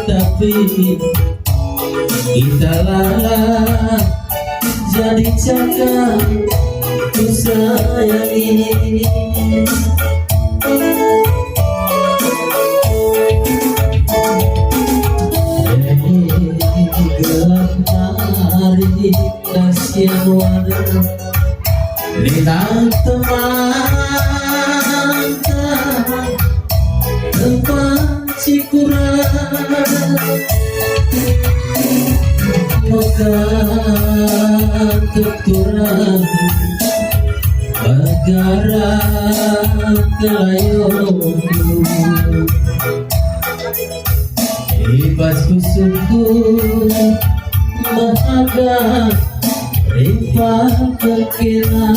tapi kita lalah jadi cakap ku sayangi. Gelap hari kasihan wadah lihat teman tempat cikurang moga keturang bagara kelayo ibas kusungguh mahaga rimpah kekira.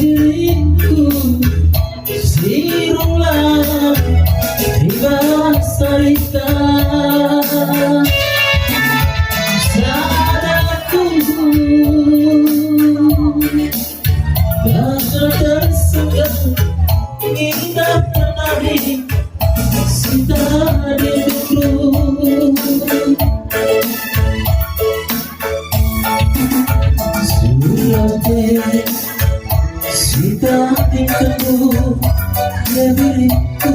Diriku sirulah tiba cerita sadarku bakal tersegar indah penari cinta dulu sudah kita tinggalku diriku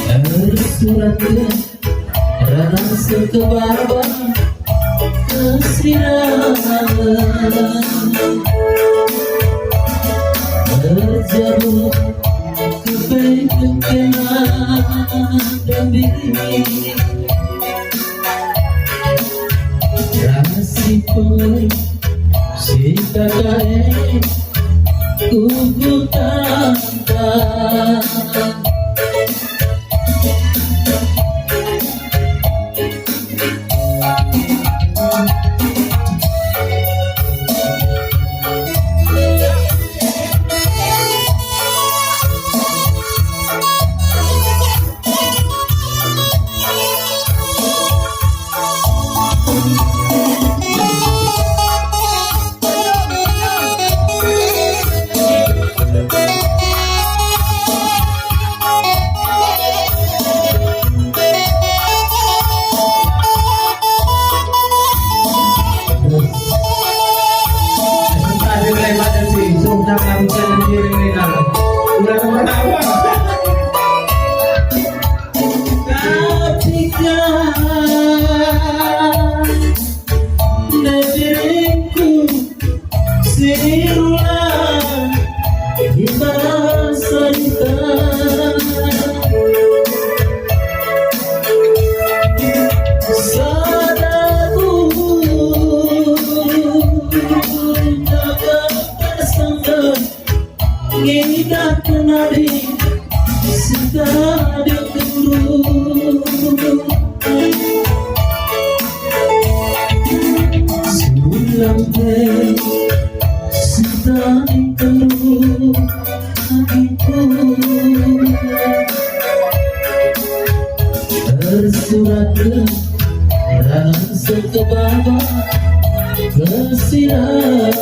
tersuratnya rasa kebabak kesiraman terjauh kepengkenan dan diri rasih pun cinta kaya kubu tanpa diriku sirulah ibarat cerita sadarku takkan tersangka kita kenali sudah dulu lambe sudah dulu hatiku tersurat dalam sekebabak kesirangan.